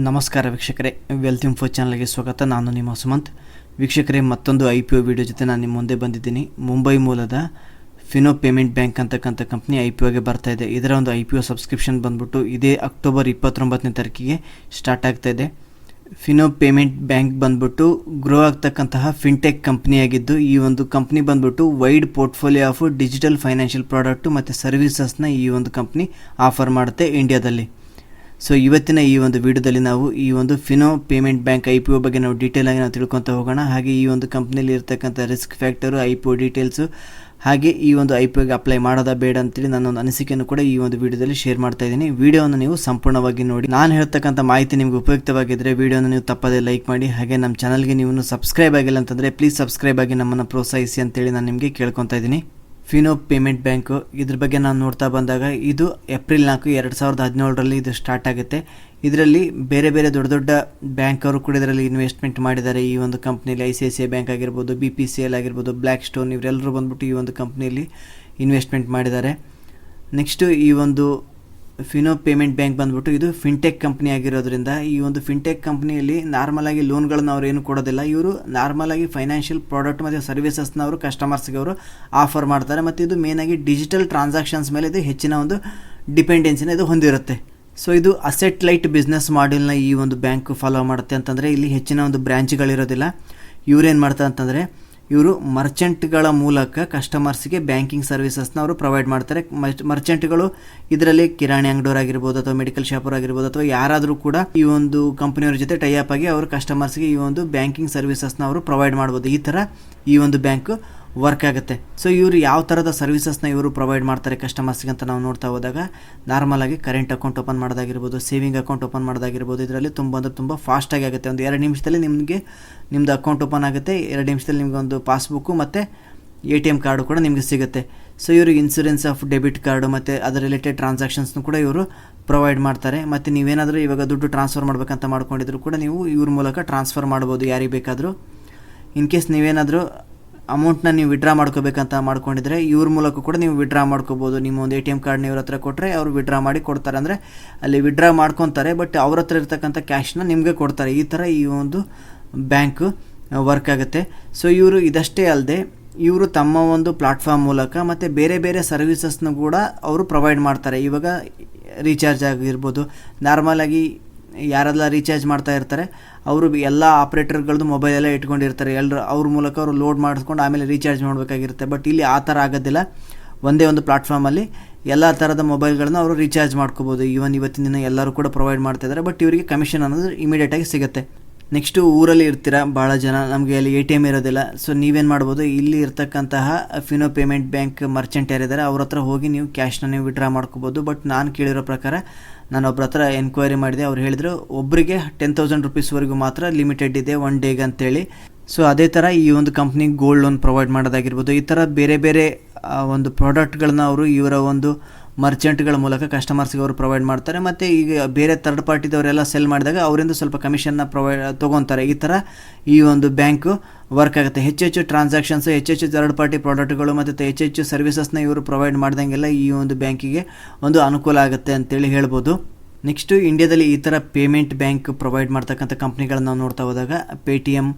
ನಮಸ್ಕಾರ ವೀಕ್ಷಕರೇ, wealth info ಚಾನಲ್ಗೆ ಸ್ವಾಗತ. ನಾನು ನಿಮ್ಮ ಸುಮಂತ್. ವೀಕ್ಷಕರೇ, ಮತ್ತೊಂದು IPO ವಿಡಿಯೋ ಜೊತೆ ನಾನು ನಿಮ್ಮ ಮುಂದೆ ಬಂದಿದ್ದೀನಿ. ಮುಂಬೈ ಮೂಲದ ಫಿನೋ ಪೇಮೆಂಟ್ ಬ್ಯಾಂಕ್ ಅಂತಕ್ಕಂಥ ಕಂಪ್ನಿ IPOಗೆ ಬರ್ತಾ ಇದೆ. ಇದರ ಒಂದು IPO ಸಬ್ಸ್ಕ್ರಿಪ್ಷನ್ ಬಂದ್ಬಿಟ್ಟು ಇದೇ ಅಕ್ಟೋಬರ್ 29ನೇ ತಾರೀಕಿಗೆ ಸ್ಟಾರ್ಟ್ ಆಗ್ತಾ ಇದೆ. ಫಿನೋ ಪೇಮೆಂಟ್ ಬ್ಯಾಂಕ್ ಬಂದ್ಬಿಟ್ಟು ಗ್ರೋ ಆಗ್ತಕ್ಕಂತಹ ಫಿನ್ಟೆಕ್ ಕಂಪ್ನಿಯಾಗಿದ್ದು, ಈ ಒಂದು ಕಂಪ್ನಿ ಬಂದ್ಬಿಟ್ಟು wide portfolio of digital financial product ಮತ್ತು ಸರ್ವಿಸಸ್ನ ಈ ಒಂದು ಕಂಪ್ನಿ ಆಫರ್ ಮಾಡುತ್ತೆ ಇಂಡಿಯಾದಲ್ಲಿ. ಸೊ ಇವತ್ತಿನ ಈ ಒಂದು ವಿಡಿಯೋದಲ್ಲಿ ನಾವು ಈ ಒಂದು ಫಿನೋ ಪೇಮೆಂಟ್ ಬ್ಯಾಂಕ್ IPO ಬಗ್ಗೆ ನಾವು ಡೀಟೇಲ್ ಆಗಿ ನಾವು ತಿಳ್ಕೊತಾ ಹೋಗೋಣ. ಹಾಗೆ ಈ ಒಂದು ಕಂಪ್ನಿಯಲ್ಲಿ ಇರ್ತಕ್ಕಂಥ ರಿಸ್ಕ್ ಫ್ಯಾಕ್ಟರು, IPO ಡೀಟೇಲ್ಸು, ಹಾಗೆ ಈ ಒಂದು IPOಗೆ ಅಪ್ಲೈ ಮಾಡೋದಾ ಬೇಡ ಅಂತೇಳಿ ನನ್ನೊಂದು ಅನಿಸಿಕೆಯನ್ನು ಕೂಡ ಈ ಒಂದು ವಿಡಿಯೋದಲ್ಲಿ ಶೇರ್ ಮಾಡ್ತಾ ಇದ್ದೀನಿ. ವಿಡಿಯೋವನ್ನು ನೀವು ಸಂಪೂರ್ಣವಾಗಿ ನೋಡಿ. ನಾನು ಹೇಳ್ತಕ್ಕಂಥ ಮಾಹಿತಿ ನಿಮಗೆ ಉಪಯುಕ್ತವಾಗಿದ್ದರೆ ವಿಡಿಯೋನ ನೀವು ತಪ್ಪದೇ ಲೈಕ್ ಮಾಡಿ. ಹಾಗೆ ನಮ್ಮ ಚಾನಲ್ಗೆ ನೀವು ಸಬ್ಸ್ಕ್ರೈಬ್ ಆಗಿಲ್ಲ ಅಂತಂದರೆ ಪ್ಲೀಸ್ ಸಬ್ಸ್ಕ್ರೈಬ್ ಆಗಿ ನಮ್ಮನ್ನು ಪ್ರೋತ್ಸಾಹಿಸಿ ಅಂತೇಳಿ ನಾನು ನಿಮಗೆ ಕೇಳ್ಕೊತಾ ಇದ್ದೀನಿ. ಫಿನೋ ಪೇಮೆಂಟ್ ಬ್ಯಾಂಕು ಇದ್ರ ಬಗ್ಗೆ ನಾನು ನೋಡ್ತಾ ಬಂದಾಗ ಇದು ಏಪ್ರಿಲ್ 4, 2017ರಲ್ಲಿ ಇದು ಸ್ಟಾರ್ಟ್ ಆಗುತ್ತೆ. ಇದರಲ್ಲಿ ಬೇರೆ ಬೇರೆ ದೊಡ್ಡ ದೊಡ್ಡ ಬ್ಯಾಂಕ್ ಅವರು ಕೂಡ ಇದರಲ್ಲಿ ಇನ್ವೆಸ್ಟ್ಮೆಂಟ್ ಮಾಡಿದ್ದಾರೆ. ಈ ಒಂದು ಕಂಪ್ನಿಯಲ್ಲಿ ICICI ಬ್ಯಾಂಕ್ ಆಗಿರ್ಬೋದು, BPCL ಆಗಿರ್ಬೋದು, ಬ್ಲ್ಯಾಕ್ ಸ್ಟೋನ್, ಇವರೆಲ್ಲರೂ ಬಂದ್ಬಿಟ್ಟು ಈ ಒಂದು ಕಂಪ್ನಿಯಲ್ಲಿ ಇನ್ವೆಸ್ಟ್ಮೆಂಟ್ ಮಾಡಿದ್ದಾರೆ. ನೆಕ್ಸ್ಟು ಈ ಒಂದು ಫಿನೋ ಪೇಮೆಂಟ್ ಬ್ಯಾಂಕ್ ಬಂದ್ಬಿಟ್ಟು ಇದು ಫಿನ್ಟೆಕ್ ಕಂಪ್ನಿ ಆಗಿರೋದ್ರಿಂದ ಈ ಒಂದು ಫಿನ್ಟೆಕ್ ಕಂಪ್ನಿಯಲ್ಲಿ ನಾರ್ಮಲಾಗಿ ಲೋನ್ಗಳನ್ನು ಅವ್ರು ಏನು ಕೊಡೋದಿಲ್ಲ. ಇವರು ನಾರ್ಮಲಾಗಿ ಫೈನಾನ್ಷಿಯಲ್ ಪ್ರಾಡಕ್ಟ್ ಮತ್ತು ಸರ್ವಿಸಸ್ನ ಅವರು ಕಸ್ಟಮರ್ಸ್ಗೆ ಅವರು ಆಫರ್ ಮಾಡ್ತಾರೆ. ಮತ್ತು ಇದು ಮೇನಾಗಿ ಡಿಜಿಟಲ್ ಟ್ರಾನ್ಸಾಕ್ಷನ್ಸ್ ಮೇಲೆ ಇದು ಹೆಚ್ಚಿನ ಒಂದು ಡಿಪೆಂಡೆನ್ಸಿನ ಇದು ಹೊಂದಿರುತ್ತೆ. ಸೊ ಇದು ಅಸೆಟ್ ಲೈಟ್ ಬಿಸ್ನೆಸ್ ಮಾಡೆಲ್ನ ಈ ಒಂದು ಬ್ಯಾಂಕ್ ಫಾಲೋ ಮಾಡುತ್ತೆ. ಅಂತಂದರೆ ಇಲ್ಲಿ ಹೆಚ್ಚಿನ ಒಂದು ಬ್ರ್ಯಾಂಚ್ಗಳಿರೋದಿಲ್ಲ. ಇವರೇನು ಮಾಡ್ತಾರೆ ಅಂತಂದರೆ ಇವರು ಮರ್ಚೆಂಟ್ಗಳ ಮೂಲಕ ಕಸ್ಟಮರ್ಸ್ಗೆ ಬ್ಯಾಂಕಿಂಗ್ ಸರ್ವಿಸಸ್ನ ಅವರು ಪ್ರೊವೈಡ್ ಮಾಡ್ತಾರೆ. ಮರ್ಚೆಂಟ್ಗಳು ಇದರಲ್ಲಿ ಕಿರಾಣಿ ಅಂಗಡಿಯವರು ಆಗಿರ್ಬೋದು, ಅಥವಾ ಮೆಡಿಕಲ್ ಶಾಪರ್ ಆಗಿರ್ಬೋದು, ಅಥವಾ ಯಾರಾದರೂ ಕೂಡ ಈ ಒಂದು ಕಂಪನಿಯವ್ರ ಜೊತೆ ಟೈಅಪ್ ಆಗಿ ಅವರು ಕಸ್ಟಮರ್ಸ್ಗೆ ಈ ಒಂದು ಬ್ಯಾಂಕಿಂಗ್ ಸರ್ವಿಸಸ್ನ ಅವರು ಪ್ರೊವೈಡ್ ಮಾಡ್ಬೋದು. ಈ ಥರ ಈ ಒಂದು ಬ್ಯಾಂಕ್ ವರ್ಕ್ ಆಗುತ್ತೆ. ಸೊ ಇವರು ಯಾವ ಥರದ ಸರ್ವಿಸಸ್ನ ಇವರು ಪ್ರೊವೈಡ್ ಮಾಡ್ತಾರೆ ಕಸ್ಟಮರ್ಸ್ಗೆ ಅಂತ ನಾವು ನೋಡ್ತಾ ಹೋದಾಗ, ನಾರ್ಮಲಾಗಿ ಕರೆಂಟ್ ಅಕೌಂಟ್ ಓಪನ್ ಮಾಡೋದಾಗಿರ್ಬೋದು, ಸೇವಿಂಗ್ ಅಕೌಂಟ್ ಓಪನ್ ಮಾಡೋದಾಗಿರ್ಬೋದು, ಇದರಲ್ಲಿ ತುಂಬ ಫಾಸ್ಟಾಗಿ ಆಗುತ್ತೆ. ಒಂದು 2 ನಿಮಿಷದಲ್ಲಿ ನಿಮ್ಮದು ಅಕೌಂಟ್ ಓಪನ್ ಆಗುತ್ತೆ. 2 ನಿಮಿಷದಲ್ಲಿ ನಿಮಗೆ ಒಂದು ಪಾಸ್ಬುಕ್ಕು ಮತ್ತು ATM ಕಾರ್ಡು ಕೂಡ ನಿಮಗೆ ಸಿಗುತ್ತೆ. ಸೊ ಇವರು ಇನ್ಸೂರೆನ್ಸ್ ಆಫ್ ಡೆಬಿಟ್ ಕಾರ್ಡು ಮತ್ತು ಅದರ ರಿಲೇಟೆಡ್ ಟ್ರಾನ್ಸಾಕ್ಷನ್ಸ್ನು ಕೂಡ ಇವರು ಪ್ರೊವೈಡ್ ಮಾಡ್ತಾರೆ. ಮತ್ತು ನೀವೇನಾದರೂ ಇವಾಗ ದುಡ್ಡು ಟ್ರಾನ್ಸ್ಫರ್ ಮಾಡಬೇಕಂತ ಮಾಡ್ಕೊಂಡಿದ್ರು ಕೂಡ ನೀವು ಇವ್ರ ಮೂಲಕ ಟ್ರಾನ್ಸ್ಫರ್ ಮಾಡ್ಬೋದು ಯಾರಿಗೆ ಬೇಕಾದರೂ. ಇನ್ ಕೇಸ್ ನೀವೇನಾದರೂ ಅಮೌಂಟ್ನ ನೀವು ವಿಡ್ರಾ ಮಾಡ್ಕೋಬೇಕಂತ ಮಾಡ್ಕೊಂಡಿದ್ರೆ ಇವ್ರ ಮೂಲಕ ಕೂಡ ನೀವು ವಿಡ್ರಾ ಮಾಡ್ಕೋಬೋದು. ನಿಮ್ಮ ಒಂದು ATM ಕಾರ್ಡ್ನ ಇವ್ರ ಹತ್ರ ಕೊಟ್ಟರೆ ಅವರು ವಿಡ್ರಾ ಮಾಡಿ ಕೊಡ್ತಾರೆ. ಅಂದರೆ ಅಲ್ಲಿ ವಿಡ್ರಾ ಮಾಡ್ಕೊತಾರೆ, ಬಟ್ ಅವ್ರ ಹತ್ರ ಇರ್ತಕ್ಕಂಥ ಕ್ಯಾಶ್ನ ನಿಮಗೆ ಕೊಡ್ತಾರೆ. ಈ ಥರ ಈ ಒಂದು ಬ್ಯಾಂಕು ವರ್ಕ್ ಆಗುತ್ತೆ. ಸೊ ಇವರು ಇದಷ್ಟೇ ಅಲ್ಲದೆ ಇವರು ತಮ್ಮ ಒಂದು ಪ್ಲಾಟ್ಫಾರ್ಮ್ ಮೂಲಕ ಮತ್ತು ಬೇರೆ ಬೇರೆ ಸರ್ವಿಸಸ್ನು ಕೂಡ ಅವರು ಪ್ರೊವೈಡ್ ಮಾಡ್ತಾರೆ. ಇವಾಗ ರೀಚಾರ್ಜ್ ಆಗಿರ್ಬೋದು, ನಾರ್ಮಲಾಗಿ ಯಾರೆಲ್ಲ ರೀಚಾರ್ಜ್ ಮಾಡ್ತಾ ಇರ್ತಾರೆ ಅವರು ಎಲ್ಲ ಆಪ್ರೇಟರ್ಗಳದ್ದು ಮೊಬೈಲೆಲ್ಲ ಇಟ್ಕೊಂಡಿರ್ತಾರೆ. ಎಲ್ಲರೂ ಅವ್ರ ಮೂಲಕ ಅವರು ಲೋಡ್ ಮಾಡಿಸ್ಕೊಂಡು ಆಮೇಲೆ ರೀಚಾರ್ಜ್ ಮಾಡಬೇಕಾಗಿರುತ್ತೆ. ಬಟ್ ಇಲ್ಲಿ ಆ ಥರ ಆಗೋದಿಲ್ಲ. ಒಂದೇ ಒಂದು ಪ್ಲಾಟ್ಫಾರ್ಮಲ್ಲಿ ಎಲ್ಲ ಥರದ ಮೊಬೈಲ್ಗಳನ್ನ ಅವರು ರೀಚಾರ್ಜ್ ಮಾಡ್ಕೋಬೋದು. ಇವತ್ತಿನ ದಿನ ಎಲ್ಲರೂ ಕೂಡ ಪ್ರೊವೈಡ್ ಮಾಡ್ತಾಯಿದ್ದಾರೆ. ಬಟ್ ಇವರಿಗೆ ಕಮಿಷನ್ ಅನ್ನೋದು ಇಮಿಡಿಯೇಟಾಗಿ ಸಿಗುತ್ತೆ. ನೆಕ್ಸ್ಟು ಊರಲ್ಲಿ ಇರ್ತೀರ ಭಾಳ ಜನ, ನಮಗೆ ಅಲ್ಲಿ ATM ಇರೋದಿಲ್ಲ. ಸೊ ನೀವೇನು ಮಾಡ್ಬೋದು, ಇಲ್ಲಿ ಇರ್ತಕ್ಕಂತಹ ಫಿನೋ ಪೇಮೆಂಟ್ ಬ್ಯಾಂಕ್ ಮರ್ಚೆಂಟ್ ಯಾರಿದ್ದಾರೆ ಅವ್ರ ಹತ್ರ ಹೋಗಿ ನೀವು ಕ್ಯಾಶ್ನ ನೀವು ವಿಡ್ರಾ ಮಾಡ್ಕೋಬೋದು. ಬಟ್ ನಾನು ಕೇಳಿರೋ ಪ್ರಕಾರ ನಾನು ಒಬ್ಬರ ಹತ್ರ ಎನ್ಕ್ವೈರಿ ಮಾಡಿದೆ. ಅವ್ರು ಹೇಳಿದ್ರು ಒಬ್ಬರಿಗೆ 10,000 ರೂಪೀಸ್ವರೆಗೂ ಮಾತ್ರ ಲಿಮಿಟೆಡ್ ಇದೆ 1 ಡೇಗೆ ಅಂತೇಳಿ. ಸೊ ಅದೇ ಥರ ಈ ಒಂದು ಕಂಪ್ನಿ ಗೋಲ್ಡ್ ಲೋನ್ ಪ್ರೊವೈಡ್ ಮಾಡೋದಾಗಿರ್ಬೋದು, ಈ ಥರ ಬೇರೆ ಬೇರೆ ಒಂದು ಪ್ರಾಡಕ್ಟ್ಗಳನ್ನ ಅವರು ಇವರ ಒಂದು ಮರ್ಚೆಂಟ್ಗಳ ಮೂಲಕ ಕಸ್ಟಮರ್ಸ್ಗೆ ಅವರು ಪ್ರೊವೈಡ್ ಮಾಡ್ತಾರೆ. ಮತ್ತು ಈಗ ಬೇರೆ ಥರ್ಡ್ ಪಾರ್ಟಿದವರೆಲ್ಲ ಸೆಲ್ ಮಾಡಿದಾಗ ಅವರಿಂದ ಸ್ವಲ್ಪ ಕಮಿಷನ್ನ ತೊಗೊತಾರೆ. ಈ ಥರ ಈ ಒಂದು ಬ್ಯಾಂಕು ವರ್ಕ್ ಆಗುತ್ತೆ. ಹೆಚ್ಚೆಚ್ಚು ಟ್ರಾನ್ಸಾಕ್ಷನ್ಸು, ಹೆಚ್ಚೆಚ್ಚು ಥರ್ಡ್ ಪಾರ್ಟಿ ಪ್ರಾಡಕ್ಟ್ಗಳು ಮತ್ತು ಹೆಚ್ಚೆಚ್ಚು ಸರ್ವಿಸಸ್ನ ಇವರು ಪ್ರೊವೈಡ್ ಮಾಡ್ದಂಗೆಲ್ಲ ಈ ಒಂದು ಬ್ಯಾಂಕಿಗೆ ಒಂದು ಅನುಕೂಲ ಆಗುತ್ತೆ ಅಂತೇಳಿ ಹೇಳ್ಬೋದು. ನೆಕ್ಸ್ಟು ಇಂಡಿಯಾದಲ್ಲಿ ಈ ಥರ ಪೇಮೆಂಟ್ ಬ್ಯಾಂಕ್ ಪ್ರೊವೈಡ್ ಮಾಡ್ತಕ್ಕಂಥ ಕಂಪ್ನಿಗಳನ್ನ ನಾವು ನೋಡ್ತಾ ಹೋದಾಗ ಪೇಟಿಎಮ್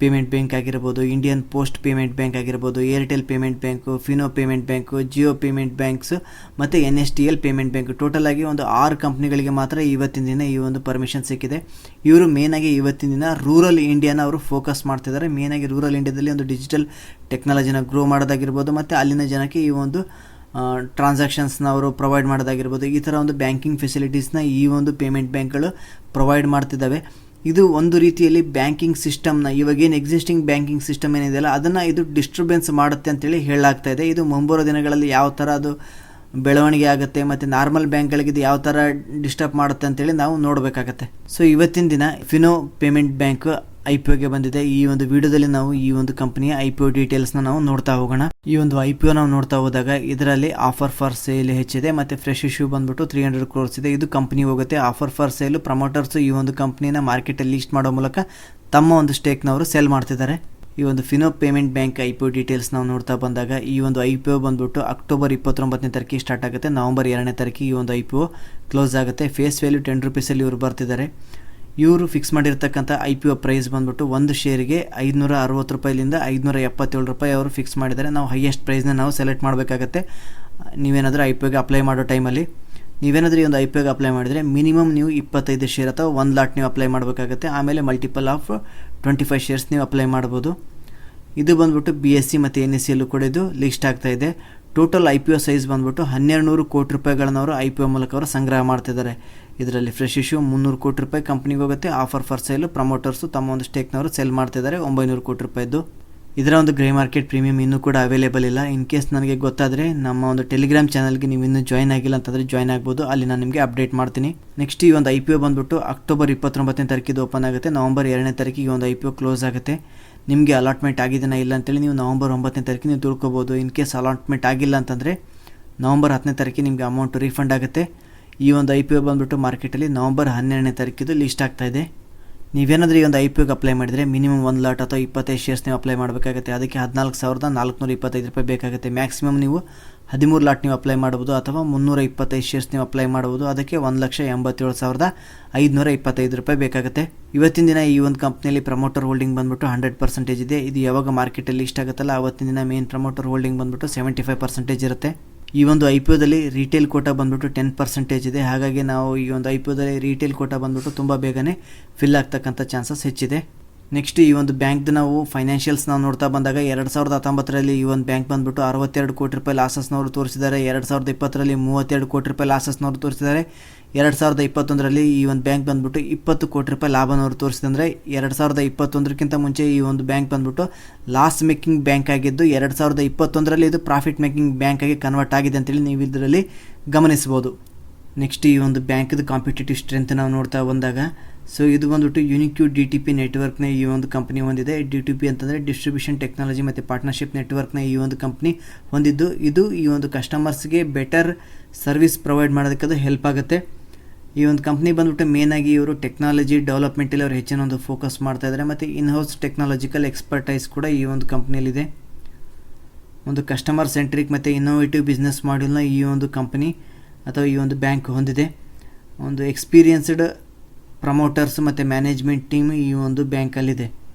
ಪೇಮೆಂಟ್ ಬ್ಯಾಂಕ್ ಆಗಿರ್ಬೋದು, ಇಂಡಿಯನ್ ಪೋಸ್ಟ್ ಪೇಮೆಂಟ್ ಬ್ಯಾಂಕ್ ಆಗಿರ್ಬೋದು, Airtel payment bank, Fino payment bank, Jio payment banks ಮತ್ತು NSDL ಪೇಮೆಂಟ್ ಬ್ಯಾಂಕ್, ಟೋಟಲ್ ಆಗಿ ಒಂದು 6 ಕಂಪ್ನಿಗಳಿಗೆ ಮಾತ್ರ ಇವತ್ತಿನ ದಿನ ಈ ಒಂದು ಪರ್ಮಿಷನ್ ಸಿಕ್ಕಿದೆ. ಇವರು ಮೇನಾಗಿ ಇವತ್ತಿನ ದಿನ ರೂರಲ್ ಇಂಡಿಯಾನ ಅವರು ಫೋಕಸ್ ಮಾಡ್ತಿದ್ದಾರೆ. ಮೇನಾಗಿ ರೂರಲ್ ಇಂಡಿಯಾದಲ್ಲಿ ಒಂದು ಡಿಜಿಟಲ್ ಟೆಕ್ನಾಲಜಿನ ಗ್ರೋ ಮಾಡೋದಾಗಿರ್ಬೋದು, ಮತ್ತು ಅಲ್ಲಿನ ಜನಕ್ಕೆ ಈ ಒಂದು ಟ್ರಾನ್ಸಾಕ್ಷನ್ಸ್ನ ಅವರು ಪ್ರೊವೈಡ್ ಮಾಡೋದಾಗಿರ್ಬೋದು, ಈ ಥರ ಒಂದು ಬ್ಯಾಂಕಿಂಗ್ ಫೆಸಿಲಿಟೀಸ್ನ ಈ ಒಂದು ಪೇಮೆಂಟ್ ಬ್ಯಾಂಕ್ಗಳು ಪ್ರೊವೈಡ್ ಮಾಡ್ತಿದ್ದಾವೆ. ಇದು ಒಂದು ರೀತಿಯಲ್ಲಿ ಬ್ಯಾಂಕಿಂಗ್ ಸಿಸ್ಟಮ್ನ, ಇವಾಗೇನು ಎಕ್ಸಿಸ್ಟಿಂಗ್ ಬ್ಯಾಂಕಿಂಗ್ ಸಿಸ್ಟಮ್ ಏನಿದೆಯಲ್ಲ ಅದನ್ನು ಇದು ಡಿಸ್ಟರ್ಬೆನ್ಸ್ ಮಾಡುತ್ತೆ ಅಂತೇಳಿ ಹೇಳಲಾಗ್ತಾ ಇದೆ. ಇದು ಮುಂಬರುವ ದಿನಗಳಲ್ಲಿ ಯಾವ ಥರ ಅದು ಬೆಳವಣಿಗೆ ಆಗುತ್ತೆ ಮತ್ತು ನಾರ್ಮಲ್ ಬ್ಯಾಂಕ್ಗಳಿಗೆ ಇದು ಯಾವ ಥರ ಡಿಸ್ಟರ್ಬ್ ಮಾಡುತ್ತೆ ಅಂತೇಳಿ ನಾವು ನೋಡಬೇಕಾಗತ್ತೆ. ಸೊ ಇವತ್ತಿನ ದಿನ ಫಿನೋ ಪೇಮೆಂಟ್ ಬ್ಯಾಂಕ್ IPOಗೆ ಬಂದಿದೆ. ಈ ಒಂದು ವಿಡಿಯೋದಲ್ಲಿ ನಾವು ಈ ಒಂದು ಕಂಪನಿಯ IPO ಡೀಟೇಲ್ಸ್ನ ನಾವು ನೋಡ್ತಾ ಹೋಗೋಣ. ಈ ಒಂದು IPO ನಾವು ನೋಡ್ತಾ ಹೋದಾಗ ಇದರಲ್ಲಿ ಆಫರ್ ಫಾರ್ ಸೇಲ್ ಹೆಚ್ಚಿದೆ ಮತ್ತು ಫ್ರೆಶ್ ಇಶ್ಯೂ ಬಂದ್ಬಿಟ್ಟು 300 crores ಇದೆ. ಇದು ಕಂಪ್ನಿ ಹೋಗುತ್ತೆ. ಆಫರ್ ಫಾರ್ ಸೇಲ್ ಪ್ರಮೋಟರ್ಸು ಈ ಒಂದು ಕಂಪ್ನಿನ ಮಾರ್ಕೆಟಲ್ಲಿ ಲಿಸ್ಟ್ ಮಾಡೋ ಮೂಲಕ ತಮ್ಮ ಒಂದು ಸ್ಟೇಕ್ನವರು ಸೇಲ್ ಮಾಡ್ತಿದ್ದಾರೆ. ಈ ಒಂದು Fino payment bank IPO details ನಾವು ನೋಡ್ತಾ ಬಂದಾಗ ಈ ಒಂದು IPO ಬಂದ್ಬಿಟ್ಟು ಅಕ್ಟೋಬರ್ 29ನೇ ತಾರೀಕಿಗೆ ಸ್ಟಾರ್ಟ್ ಆಗುತ್ತೆ. ನವಂಬರ್ 2ನೇ ತಾರೀಕಿಗೆ ಈ ಒಂದು IPO ಕ್ಲೋಸ್ ಆಗುತ್ತೆ. ಫೇಸ್ ವ್ಯಾಲ್ಯೂ 10 ರೂಪೀಸಲ್ಲಿ ಇವರು ಬರ್ತಿದ್ದಾರೆ. ಇವರು ಫಿಕ್ಸ್ ಮಾಡಿರ್ತಕ್ಕಂಥ IPO ಪ್ರೈಸ್ ಬಂದ್ಬಿಟ್ಟು ಒಂದು ಶೇರಿಗೆ 560 ರೂಪಾಯಿಲಿಂದ 577 ರೂಪಾಯಿ ಅವರು ಫಿಕ್ಸ್ ಮಾಡಿದ್ದಾರೆ. ನಾವು ಹೈಯೆಸ್ಟ್ ಪ್ರೈಸ್ನ ನಾವು ಸೆಲೆಕ್ಟ್ ಮಾಡಬೇಕಾಗತ್ತೆ. ನೀವೇನಾದರೂ IPOಗೆ ಅಪ್ಲೈ ಮಾಡೋ ಟೈಮಲ್ಲಿ ನೀವೇನಾದರೂ ಈ ಒಂದು IPOಗೆ ಅಪ್ಲೈ ಮಾಡಿದರೆ ಮಿನಿಮಮ್ ನೀವು 25 ಶೇರ್ ಅಥವಾ 1 ಲಾಟ್ ನೀವು ಅಪ್ಲೈ ಮಾಡಬೇಕಾಗುತ್ತೆ. ಆಮೇಲೆ ಮಲ್ಟಿಪಲ್ ಆಫ್ 25 ಶೇರ್ಸ್ ನೀವು ಅಪ್ಲೈ ಮಾಡ್ಬೋದು. ಇದು ಬಂದ್ಬಿಟ್ಟು BSE ಮತ್ತು NSEಯಲ್ಲೂ ಕೂಡ ಇದು ಲಿಸ್ಟ್ ಆಗ್ತಾ ಇದೆ. ಟೋಟಲ್ IPO ಸೈಜ್ ಬಂದ್ಬಿಟ್ಟು 1200 ಕೋಟಿ ರೂಪಾಯಿಗಳನ್ನು ಅವರು IPO ಮೂಲಕ ಅವರು ಸಂಗ್ರಹ ಮಾಡ್ತಿದ್ದಾರೆ. ಇದರಲ್ಲಿ ಫ್ರೆಶ್ ಇಶ್ಯೂ 300 ಕೋಟಿ ರೂಪಾಯಿ ಕಂಪ್ನಿಗೆ ಹೋಗುತ್ತೆ. ಆಫರ್ ಫಾರ್ ಸೇಲು ಪ್ರಮೋಟರ್ಸು ತಮ್ಮ ಒಂದು ಸ್ಟೇಕ್ನವರು ಸೆಲ್ ಮಾಡ್ತಿದ್ದಾರೆ 900 ಕೋಟಿ ರೂಪಾಯಿದ್ದು. ಇದರ ಒಂದು ಗ್ರೇ ಮಾರ್ಕೆಟ್ ಪ್ರೀಮಿಯಂ ಇನ್ನೂ ಕೂಡ ಅವೈಲೇಬಲ್ ಇಲ್ಲ. ಇನ್ ಕೇಸ್ ನನಗೆ ಗೊತ್ತಾದರೆ ನಮ್ಮ ಒಂದು ಟೆಲಿಗ್ರಾಮ್ ಚಾನಲ್ಗೆ ನೀವು ಇನ್ನೂ ಜಾಯ್ನ್ ಆಗಿಲ್ಲ ಅಂತಂದರೆ ಜಾಯ್ನ್ ಆಗ್ಬೋದು. ಅಲ್ಲಿ ನಾನು ನಿಮಗೆ ಅಪ್ಡೇಟ್ ಮಾಡ್ತೀನಿ. ನೆಕ್ಸ್ಟ್ ಈ ಒಂದು IPO ಬಂದ್ಬಿಟ್ಟು ಅಕ್ಟೋಬರ್ 29ನೇ ತಾರೀಕಿದು ಓಪನ್ ಆಗುತ್ತೆ. ನವಂಬರ್ 2ನೇ ತಾರೀಕಿಗೆ ಒಂದು IPO ಕ್ಲೋಸ್ ಆಗುತ್ತೆ. ನಿಮಗೆ ಅಲಾಟ್ಮೆಂಟ್ ಆಗಿದೆನಾ ಇಲ್ಲ ಅಂತೇಳಿ ನೀವು ನವಂಬರ್ 9ನೇ ತಾರೀಕಿಗೆ ನೀವು ತಿಳ್ಕೊಬೋದು. ಇನ್ ಕೇಸ್ ಅಲಾಟ್ಮೆಂಟ್ ಆಗಿಲ್ಲ ಅಂತಂದರೆ ನವಂಬರ್ 10ನೇ ತಾರೀಕಿಗೆ ನಿಮಗೆ ಅಮೌಂಟ್ ರೀಫಂಡ್ ಆಗುತ್ತೆ. ಈ ಒಂದು IPO ಬಂದ್ಬಿಟ್ಟು ಮಾರ್ಕೆಟಲ್ಲಿ ನವಂಬರ್ 12ನೇ ತಾರೀಕಿದು ಲಿಸ್ಟ್ ಆಗ್ತಾ ಇದೆ. ನೀವೇನಾದರೂ ಈ ಒಂದು IPOಗೆ ಅಪ್ಲೈ ಮಾಡಿದರೆ ಮಿನಿಮಮ್ 1 ಲಾಟ್ ಅಥವಾ 25 ಶೇರ್ಸ್ ನೀವು ಅಪ್ಲೈ ಮಾಡಬೇಕಾಗುತ್ತೆ. ಅದಕ್ಕೆ 14,425 ರೂಪಾಯಿ ಬೇಕಾಗುತ್ತೆ. ಮ್ಯಾಕ್ಸಿಮಮ್ ನೀವು 13 ಲಾಟ್ ನೀವು ಅಪ್ಲೈ ಮಾಡ್ಬೋದು ಅಥವಾ 325 ಶೇರ್ಸ್ ನೀವು ಅಪ್ಲೈ ಮಾಡ್ಬೋದು. ಅದಕ್ಕೆ 1,87,525 ರೂಪಾಯಿ ಬೇಕಾಗುತ್ತೆ. ಇವತ್ತಿನ ದಿನ ಈ ಒಂದು ಕಂಪ್ನಿಯಲ್ಲಿ ಪ್ರಮೋಟರ್ ಹೋಲ್ಡಿಂಗ್ ಬಂದ್ಬಿಟ್ಟು 100% ಇದೆ. ಇದು ಯಾವಾಗ ಮಾರ್ಕೆಟಲ್ಲಿ ಇಷ್ಟ ಆಗುತ್ತಲ್ಲ ಆವತ್ತಿನ ದಿನ ಮೇನ್ ಪ್ರಮೋಟರ್ ಹೋಲ್ಡಿಂಗ್ ಬಂದ್ಬಿಟ್ಟು 75% ಇರುತ್ತೆ. ಈ ಒಂದು IPOದಲ್ಲಿ ರೀಟೇಲ್ ಕೋಟಾ ಬಂದ್ಬಿಟ್ಟು 10% ಇದೆ. ಹಾಗಾಗಿ ನಾವು ಈ ಒಂದು IPOದಲ್ಲಿ ರೀಟೇಲ್ ಕೋಟಾ ಬಂದ್ಬಿಟ್ಟು ತುಂಬ ಬೇಗನೆ ಫಿಲ್ ಆಗ್ತಕ್ಕಂಥ ಚಾನ್ಸಸ್ ಹೆಚ್ಚಿದೆ. ನೆಕ್ಸ್ಟ್ ಈ ಒಂದು ಬ್ಯಾಂಕ್ದು ನಾವು ಫೈನಾನ್ಷಿಯಲ್ಸ್ ನಾವು ನೋಡ್ತಾ ಬಂದಾಗ 2019ರಲ್ಲಿ ಈ ಒಂದು ಬ್ಯಾಂಕ್ ಬಂದ್ಬಿಟ್ಟು 62 ಕೋಟಿ ರೂಪಾಯಿ ಲಾಸಸ್ನವರು ತೋರಿಸಿದ್ದಾರೆ. 2020ರಲ್ಲಿ 32 ಕೋಟಿ ರೂಪಾಯಿ ಲಾಸಸ್ನವರು ತೋರಿಸಿದ್ದಾರೆ. 2021ರಲ್ಲಿ ಈ ಒಂದು ಬ್ಯಾಂಕ್ ಬಂದ್ಬಿಟ್ಟು 20 ಕೋಟಿ ರೂಪಾಯಿ ಲಾಭನವರು ತೋರಿಸಿದಂದರೆ 2021ಕ್ಕಿಂತ ಮುಂಚೆ ಈ ಒಂದು ಬ್ಯಾಂಕ್ ಬಂದ್ಬಿಟ್ಟು ಲಾಸ್ ಮೇಕಿಂಗ್ ಬ್ಯಾಂಕ್ ಆಗಿದ್ದು 2021ರಲ್ಲಿ ಇದು ಪ್ರಾಫಿಟ್ ಮೇಕಿಂಗ್ ಬ್ಯಾಂಕ್ ಆಗಿ ಕನ್ವರ್ಟ್ ಆಗಿದೆ ಅಂತೇಳಿ ನೀವು ಇದರಲ್ಲಿ ಗಮನಿಸ್ಬೋದು. ನೆಕ್ಸ್ಟ್ ಈ ಒಂದು ಬ್ಯಾಂಕ್ದು ಕಾಂಪಿಟೇಟಿವ್ ಸ್ಟ್ರೆಂತ್ ನಾವು ನೋಡ್ತಾ ಬಂದಾಗ ಇದು ಬಂದ್ಬಿಟ್ಟು ಯುನಿಕ್ಯೂ DTP ನೆಟ್ವರ್ಕ್ನ ಈ ಒಂದು ಕಂಪ್ನಿ ಹೊಂದಿದೆ. DTP ಅಂತಂದರೆ ಡಿಸ್ಟ್ರಿಬ್ಯೂಷನ್ ಟೆಕ್ನಾಲಜಿ ಮತ್ತು ಪಾರ್ಟ್ನರ್ಶಿಪ್ ನೆಟ್ವರ್ಕ್ನ ಈ ಒಂದು ಕಂಪ್ನಿ ಹೊಂದಿದ್ದು ಇದು ಈ ಒಂದು ಕಸ್ಟಮರ್ಸ್ಗೆ ಬೆಟರ್ ಸರ್ವಿಸ್ ಪ್ರೊವೈಡ್ ಮಾಡೋದಕ್ಕೆ ಅದು ಹೆಲ್ಪ್ ಆಗುತ್ತೆ. ಈ ಒಂದು ಕಂಪ್ನಿ ಬಂದ್ಬಿಟ್ಟು ಮೇನಾಗಿ ಇವರು ಟೆಕ್ನಾಲಜಿ ಡೆವಲಪ್ಮೆಂಟಲ್ಲಿ ಅವರು ಹೆಚ್ಚಿನ ಒಂದು ಫೋಕಸ್ ಮಾಡ್ತಾ ಇದ್ದಾರೆ ಮತ್ತು ಇನ್ಹೌಸ್ ಟೆಕ್ನಾಲಜಿಕಲ್ ಎಕ್ಸ್ಪರ್ಟೈಸ್ ಕೂಡ ಈ ಒಂದು ಕಂಪ್ನಿಯಲ್ಲಿದೆ. ಒಂದು ಕಸ್ಟಮರ್ ಸೆಂಟ್ರಿಕ್ ಮತ್ತು ಇನ್ನೋವೇಟಿವ್ ಬಿಸ್ನೆಸ್ ಮಾಡ್ಯೂಲ್ನ ಈ ಒಂದು ಕಂಪ್ನಿ ಅಥವಾ ಈ ಒಂದು ಬ್ಯಾಂಕ್ ಹೊಂದಿದೆ. ಒಂದು ಎಕ್ಸ್ಪೀರಿಯನ್ಸ್ಡ್ ಪ್ರಮೋಟರ್ಸ್ ಮತ್ತು ಮ್ಯಾನೇಜ್ಮೆಂಟ್ ಟೀಮ್ ಈ ಒಂದು ಬ್ಯಾಂಕಲ್ಲಿದೆ.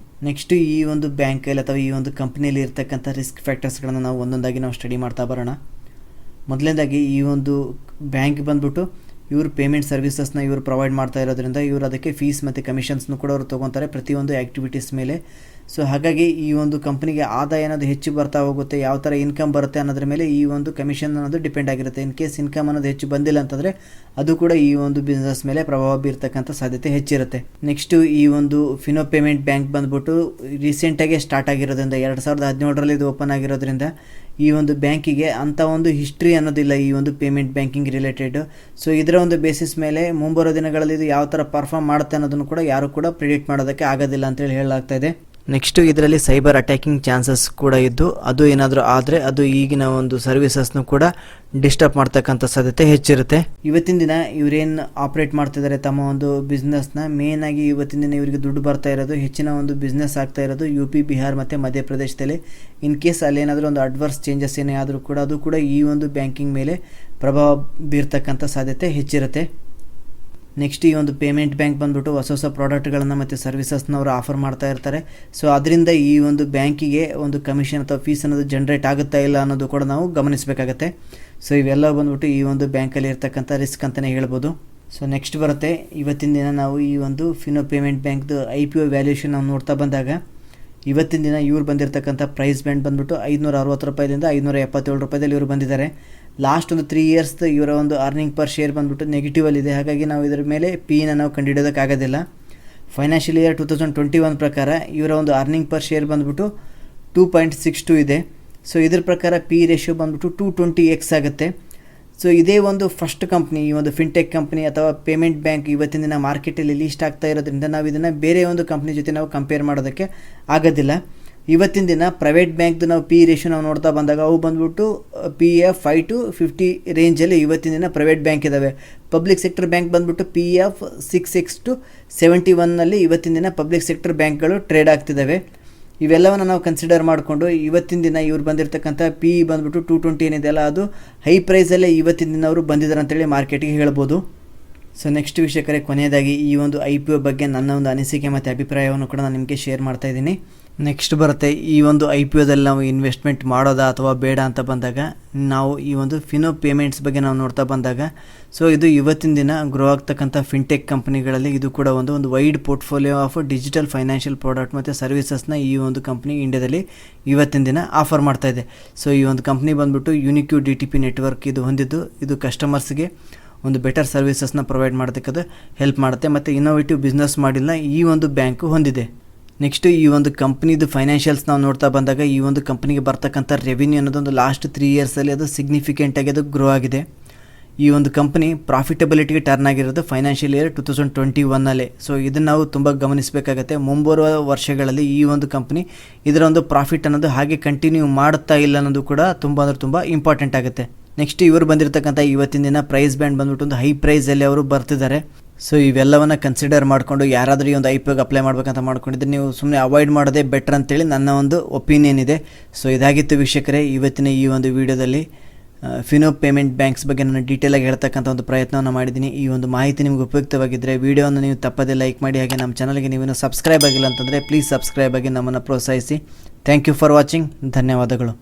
ನೆಕ್ಸ್ಟ್ ಈ ಒಂದು ಬ್ಯಾಂಕಲ್ಲಿ ಅಥವಾ ಈ ಒಂದು ಕಂಪ್ನಿಯಲ್ಲಿ ಇರ್ತಕ್ಕಂಥ ರಿಸ್ಕ್ ಫ್ಯಾಕ್ಟರ್ಸ್ಗಳನ್ನು ನಾವು ಒಂದೊಂದಾಗಿ ನಾವು ಸ್ಟಡಿ ಮಾಡ್ತಾ ಬರೋಣ. ಮೊದಲನೇದಾಗಿ ಈ ಒಂದು ಬ್ಯಾಂಕ್ ಬಂದ್ಬಿಟ್ಟು ಇವರು ಪೇಮೆಂಟ್ ಸರ್ವಿಸಸ್ನ ಇವರು ಪ್ರೊವೈಡ್ ಮಾಡ್ತಾ ಇರೋದ್ರಿಂದ ಇವರು ಅದಕ್ಕೆ ಫೀಸ್ ಮತ್ತು ಕಮಿಷನ್ಸ್ನು ಕೂಡ ಅವರು ತೊಗೊತಾರೆ ಪ್ರತಿಯೊಂದು ಆ್ಯಕ್ಟಿವಿಟೀಸ್ ಮೇಲೆ. ಹಾಗಾಗಿ ಈ ಒಂದು ಕಂಪ್ನಿಗೆ ಆದಾಯ ಅನ್ನೋದು ಹೆಚ್ಚು ಬರ್ತಾ ಹೋಗುತ್ತೆ. ಯಾವ ಥರ ಇನ್ಕಮ್ ಬರುತ್ತೆ ಅನ್ನೋದ್ರ ಮೇಲೆ ಈ ಒಂದು ಕಮಿಷನ್ ಅನ್ನೋದು ಡಿಪೆಂಡ್ ಆಗಿರುತ್ತೆ. ಇನ್ ಕೇಸ್ ಇನ್ಕಮ್ ಅನ್ನೋದು ಹೆಚ್ಚು ಬಂದಿಲ್ಲ ಅಂತಂದರೆ ಅದು ಕೂಡ ಈ ಒಂದು ಬಿಸ್ನೆಸ್ ಮೇಲೆ ಪ್ರಭಾವ ಬೀರ್ತಕ್ಕಂಥ ಸಾಧ್ಯತೆ ಹೆಚ್ಚಿರುತ್ತೆ. ನೆಕ್ಸ್ಟು ಈ ಒಂದು ಫಿನೋ ಪೇಮೆಂಟ್ ಬ್ಯಾಂಕ್ ಬಂದ್ಬಿಟ್ಟು ರೀಸೆಂಟಾಗಿ ಸ್ಟಾರ್ಟ್ ಆಗಿರೋದ್ರಿಂದ 2017ರಲ್ಲಿ ಇದು ಓಪನ್ ಆಗಿರೋದ್ರಿಂದ ಈ ಒಂದು ಬ್ಯಾಂಕಿಗೆ ಅಂಥ ಒಂದು ಹಿಸ್ಟ್ರಿ ಅನ್ನೋದಿಲ್ಲ ಈ ಒಂದು ಪೇಮೆಂಟ್ ಬ್ಯಾಂಕಿಂಗ್ ರಿಲೇಟೆಡ್. ಇದರ ಒಂದು ಬೇಸಿಸ್ ಮೇಲೆ ಮುಂಬರೋ ದಿನಗಳಲ್ಲಿ ಇದು ಯಾವ ಥರ ಪರ್ಫಾರ್ಮ್ ಮಾಡುತ್ತೆ ಅನ್ನೋದನ್ನು ಕೂಡ ಯಾರು ಕೂಡ ಪ್ರಿಡಿಕ್ಟ್ ಮಾಡೋದಕ್ಕೆ ಆಗೋದಿಲ್ಲ ಅಂತೇಳಿ ಹೇಳಲಾಗ್ತಾ ಇದೆ. ನೆಕ್ಸ್ಟು ಇದರಲ್ಲಿ ಸೈಬರ್ ಅಟ್ಯಾಕಿಂಗ್ ಚಾನ್ಸಸ್ ಕೂಡ ಇದ್ದು ಅದು ಏನಾದರೂ ಆದರೆ ಅದು ಈಗಿನ ಒಂದು ಸರ್ವಿಸಸ್ನು ಕೂಡ ಡಿಸ್ಟರ್ಬ್ ಮಾಡ್ತಕ್ಕಂಥ ಸಾಧ್ಯತೆ ಹೆಚ್ಚಿರುತ್ತೆ. ಇವತ್ತಿನ ದಿನ ಇವರೇನು ಆಪ್ರೇಟ್ ಮಾಡ್ತಿದ್ದಾರೆ ತಮ್ಮ ಒಂದು ಬಿಸ್ನೆಸ್ನ ಮೇನಾಗಿ ಇವತ್ತಿನ ದಿನ ಇವರಿಗೆ ದುಡ್ಡು ಬರ್ತಾ ಇರೋದು ಹೆಚ್ಚಿನ ಒಂದು ಬಿಸ್ನೆಸ್ ಆಗ್ತಾ ಇರೋದು UP, ಬಿಹಾರ್ ಮತ್ತು ಮಧ್ಯಪ್ರದೇಶದಲ್ಲಿ. ಇನ್ ಕೇಸ್ ಅಲ್ಲೇನಾದರೂ ಒಂದು ಅಡ್ವರ್ಸ್ ಚೇಂಜಸ್ ಏನೇ ಆದರೂ ಕೂಡ ಅದು ಕೂಡ ಈ ಒಂದು ಬ್ಯಾಂಕಿಂಗ್ ಮೇಲೆ ಪ್ರಭಾವ ಬೀರ್ತಕ್ಕಂಥ ಸಾಧ್ಯತೆ ಹೆಚ್ಚಿರುತ್ತೆ. ನೆಕ್ಸ್ಟ್ ಈ ಒಂದು ಪೇಮೆಂಟ್ ಬ್ಯಾಂಕ್ ಬಂದ್ಬಿಟ್ಟು ಹೊಸ ಪ್ರಾಡಕ್ಟ್ಗಳನ್ನು ಮತ್ತು ಸರ್ವಿಸಸ್ನ ಅವರು ಆಫರ್ ಮಾಡ್ತಾ ಇರ್ತಾರೆ. ಅದರಿಂದ ಈ ಒಂದು ಬ್ಯಾಂಕಿಗೆ ಒಂದು ಕಮಿಷನ್ ಅಥವಾ ಫೀಸ್ ಅನ್ನೋದು ಜನ್ರೇಟ್ ಆಗುತ್ತಾ ಇಲ್ಲ ಅನ್ನೋದು ಕೂಡ ನಾವು ಗಮನಿಸಬೇಕಾಗತ್ತೆ. ಇವೆಲ್ಲ ಬಂದ್ಬಿಟ್ಟು ಈ ಒಂದು ಬ್ಯಾಂಕಲ್ಲಿ ಇರ್ತಕ್ಕಂಥ ರಿಸ್ಕ್ ಅಂತಲೇ ಹೇಳ್ಬೋದು. ನೆಕ್ಸ್ಟ್ ಬರುತ್ತೆ ಇವತ್ತಿನ ದಿನ ನಾವು ಈ ಒಂದು ಫಿನೋ ಪೇಮೆಂಟ್ ಬ್ಯಾಂಕ್ದು IPO ವ್ಯಾಲ್ಯೂಷನ್ ನಾವು ನೋಡ್ತಾ ಬಂದಾಗ ಇವತ್ತಿನ ದಿನ ಇವ್ರು ಬಂದಿರತಕ್ಕಂಥ ಪ್ರೈಸ್ ಬ್ಯಾಂಡ್ ಬಂದ್ಬಿಟ್ಟು 560 ರೂಪಾಯಿದಿಂದ 577 ರೂಪಾಯಿದಲ್ಲಿ ಇವರು ಬಂದಿದ್ದಾರೆ. ಲಾಸ್ಟ್ ಒಂದು 3 ಇಯರ್ಸ್ ಇವರ ಒಂದು ಅರ್ನಿಂಗ್ ಪರ್ ಶೇರ್ ಬಂದ್ಬಿಟ್ಟು ನೆಗೆಟಿವಲ್ಲಿದೆ. ಹಾಗಾಗಿ ನಾವು ಇದರ ಮೇಲೆ P-ನ ನಾವು ಕಂಡುಹಿಡೋದಕ್ಕಾಗೋದಿಲ್ಲ. ಫೈನಾನ್ಷಿಯಲ್ ಇಯರ್ 2021 ಪ್ರಕಾರ ಇವರ ಒಂದು ಅರ್ನಿಂಗ್ ಪರ್ ಶೇರ್ ಬಂದ್ಬಿಟ್ಟು 2.62 ಇದೆ. ಇದ್ರ ಪ್ರಕಾರ P ರೇಷಿಯೋ ಬಂದ್ಬಿಟ್ಟು 220x ಆಗುತ್ತೆ. ಇದೇ ಒಂದು ಫಸ್ಟ್ ಕಂಪ್ನಿ ಈ ಒಂದು ಫಿನ್ಟೆಕ್ ಕಂಪ್ನಿ ಅಥವಾ ಪೇಮೆಂಟ್ ಬ್ಯಾಂಕ್ ಇವತ್ತಿನ ದಿನ ಮಾರ್ಕೆಟಲ್ಲಿ ಲಿಸ್ಟ್ ಆಗ್ತಾ ಇರೋದ್ರಿಂದ ನಾವು ಇದನ್ನು ಬೇರೆ ಒಂದು ಕಂಪ್ನಿ ಜೊತೆ ನಾವು ಕಂಪೇರ್ ಮಾಡೋದಕ್ಕೆ ಆಗೋದಿಲ್ಲ. ಇವತ್ತಿನ ದಿನ ಪ್ರೈವೇಟ್ ಬ್ಯಾಂಕ್ದು ನಾವು P ರೇಷಿಯೋ ನಾವು ನೋಡ್ತಾ ಬಂದಾಗ ಅವು ಬಂದ್ಬಿಟ್ಟು PF 5 to 50 ರೇಂಜಲ್ಲಿ ಇವತ್ತಿನ ದಿನ ಪ್ರೈವೇಟ್ ಬ್ಯಾಂಕ್ ಇದ್ದಾವೆ. ಪಬ್ಲಿಕ್ ಸೆಕ್ಟರ್ ಬ್ಯಾಂಕ್ ಬಂದ್ಬಿಟ್ಟು PF 6x to 71ನಲ್ಲಿ ಇವತ್ತಿನ ದಿನ ಪಬ್ಲಿಕ್ ಸೆಕ್ಟರ್ ಬ್ಯಾಂಕ್ಗಳು ಟ್ರೇಡ್ ಆಗ್ತಿದ್ದಾವೆ. ಇವೆಲ್ಲವನ್ನು ನಾವು ಕನ್ಸಿಡರ್ ಮಾಡಿಕೊಂಡು ಇವತ್ತಿನ ದಿನ ಇವ್ರು ಬಂದಿರತಕ್ಕಂಥ P ಬಂದ್ಬಿಟ್ಟು 220 ಏನಿದೆಯಲ್ಲ ಅದು ಹೈ ಪ್ರೈಸಲ್ಲೇ ಇವತ್ತಿನ ದಿನ ಅವರು ಬಂದಿದ್ದಾರೆ ಅಂತೇಳಿ ಮಾರ್ಕೆಟಿಗೆ ಹೇಳ್ಬೋದು. ಸೊ ನೆಕ್ಸ್ಟ್ ವೀಕ್ಷಕರೇ, ಕೊನೆಯದಾಗಿ ಈ ಒಂದು IPO ಬಗ್ಗೆ ನನ್ನ ಒಂದು ಅನಿಸಿಕೆ ಮತ್ತು ಅಭಿಪ್ರಾಯವನ್ನು ಕೂಡ ನಾನು ನಿಮಗೆ ಶೇರ್ ಮಾಡ್ತಾ ಇದ್ದೀನಿ. ನೆಕ್ಸ್ಟ್ ಬರುತ್ತೆ, ಈ ಒಂದು IPOದಲ್ಲಿ ನಾವು ಇನ್ವೆಸ್ಟ್ಮೆಂಟ್ ಮಾಡೋದಾ ಅಥವಾ ಬೇಡ ಅಂತ ಬಂದಾಗ ನಾವು ಈ ಒಂದು ಫಿನೋ ಪೇಮೆಂಟ್ಸ್ ಬಗ್ಗೆ ನಾವು ನೋಡ್ತಾ ಬಂದಾಗ, ಸೊ ಇದು ಇವತ್ತಿನ ದಿನ ಗ್ರೋ ಆಗ್ತಕ್ಕಂಥ ಫಿನ್ಟೆಕ್ ಕಂಪ್ನಿಗಳಲ್ಲಿ ಇದು ಕೂಡ ಒಂದು wide portfolio of digital financial product ಮತ್ತು ಸರ್ವಿಸಸ್ನ ಈ ಒಂದು ಕಂಪ್ನಿ ಇಂಡಿಯಾದಲ್ಲಿ ಇವತ್ತಿನ ದಿನ ಆಫರ್ ಮಾಡ್ತಾ ಇದೆ. ಸೊ ಈ ಒಂದು ಕಂಪ್ನಿ ಬಂದ್ಬಿಟ್ಟು ಯುನಿಕ್ಯೂ DTP ನೆಟ್ವರ್ಕ್ ಇದು ಹೊಂದಿದ್ದು, ಇದು ಕಸ್ಟಮರ್ಸ್ಗೆ ಒಂದು ಬೆಟರ್ ಸರ್ವಿಸಸ್ನ ಪ್ರೊವೈಡ್ ಮಾಡೋದಕ್ಕೆ ಹೆಲ್ಪ್ ಮಾಡುತ್ತೆ ಮತ್ತು ಇನ್ನೋವೇಟಿವ್ ಬಿಸ್ನೆಸ್ ಮಾಡಿಲ್ಲ ಈ ಒಂದು ಬ್ಯಾಂಕು ಹೊಂದಿದೆ. ನೆಕ್ಸ್ಟು ಈ ಒಂದು ಕಂಪ್ನಿದು ಫೈನಾನ್ಷಿಯಲ್ಸ್ ನಾವು ನೋಡ್ತಾ ಬಂದಾಗ, ಈ ಒಂದು ಕಂಪ್ನಿಗೆ ಬರ್ತಕ್ಕಂಥ ರೆವಿನ್ಯೂ ಅನ್ನೋದೊಂದು ಲಾಸ್ಟ್ 3 ಇಯರ್ಸಲ್ಲಿ ಅದು ಸಿಗ್ನಿಫಿಕೆಂಟಾಗಿ ಅದು ಗ್ರೋ ಆಗಿದೆ. ಈ ಒಂದು ಕಂಪ್ನಿ ಪ್ರಾಫಿಟಬಿಲಿಟಿಗೆ ಟರ್ನ್ ಆಗಿರೋದು ಫೈನಾನ್ಷಿಯಲ್ ಇಯರ್ 2021 ಸೊ ಇದನ್ನು ನಾವು ತುಂಬ ಗಮನಿಸಬೇಕಾಗತ್ತೆ. ಮುಂಬರುವ ವರ್ಷಗಳಲ್ಲಿ ಈ ಒಂದು ಕಂಪ್ನಿ ಇದರ ಒಂದು ಪ್ರಾಫಿಟ್ ಅನ್ನೋದು ಹಾಗೆ ಕಂಟಿನ್ಯೂ ಮಾಡುತ್ತಾ ಇಲ್ಲ ಅನ್ನೋದು ಕೂಡ ತುಂಬ ಇಂಪಾರ್ಟೆಂಟ್ ಆಗುತ್ತೆ. ನೆಕ್ಸ್ಟ್ ಇವರು ಬಂದಿರತಕ್ಕಂಥ ಇವತ್ತಿನ ದಿನ ಪ್ರೈಸ್ ಬ್ಯಾಂಡ್ ಬಂದ್ಬಿಟ್ಟು ಒಂದು ಹೈ ಪ್ರೈಸಲ್ಲಿ ಅವರು ಬರ್ತಿದ್ದಾರೆ. ಸೊ ಇವೆಲ್ಲವನ್ನು ಕನ್ಸಿಡರ್ ಮಾಡಿಕೊಂಡು ಯಾರಾದರೂ ಈ ಒಂದು IPOಗೆ ಅಪ್ಲೈ ಮಾಡಬೇಕಂತ ಮಾಡ್ಕೊಂಡಿದ್ರೆ ನೀವು ಸುಮ್ಮನೆ ಅವಾಯ್ಡ್ ಮಾಡೋದೇ ಬೆಟರ್ ಅಂತೇಳಿ ನನ್ನ ಒಂದು ಒಪಿನಿಯನ್ ಇದೆ. ಸೊ ಇದಾಗಿತ್ತು ವೀಕ್ಷಕರೇ ಇವತ್ತಿನ ಈ ಒಂದು ವಿಡಿಯೋದಲ್ಲಿ ಫಿನೋ ಪೇಮೆಂಟ್ ಬ್ಯಾಂಕ್ಸ್ ಬಗ್ಗೆ ನಾನು ಡೀಟೇಲಾಗಿ ಹೇಳ್ತಕ್ಕಂಥ ಒಂದು ಪ್ರಯತ್ನವನ್ನು ಮಾಡಿದ್ದೀನಿ. ಈ ಒಂದು ಮಾಹಿತಿ ನಿಮಗೆ ಉಪಯುಕ್ತವಾಗಿದ್ದರೆ ವಿಡಿಯೋವನ್ನು ನೀವು ತಪ್ಪದೇ ಲೈಕ್ ಮಾಡಿ, ಹಾಗೆ ನಮ್ಮ ಚಾನಲ್ಗೆ ನೀವೇನು ಸಬ್ಸ್ಕ್ರೈಬ್ ಆಗಿಲ್ಲ ಅಂತಂದರೆ ಪ್ಲೀಸ್ ಸಬ್ಸ್ಕ್ರೈಬ್ ಆಗಿ ನಮ್ಮನ್ನು ಪ್ರೋತ್ಸಾಹಿಸಿ. Thank you for watching. ಧನ್ಯವಾದಗಳು.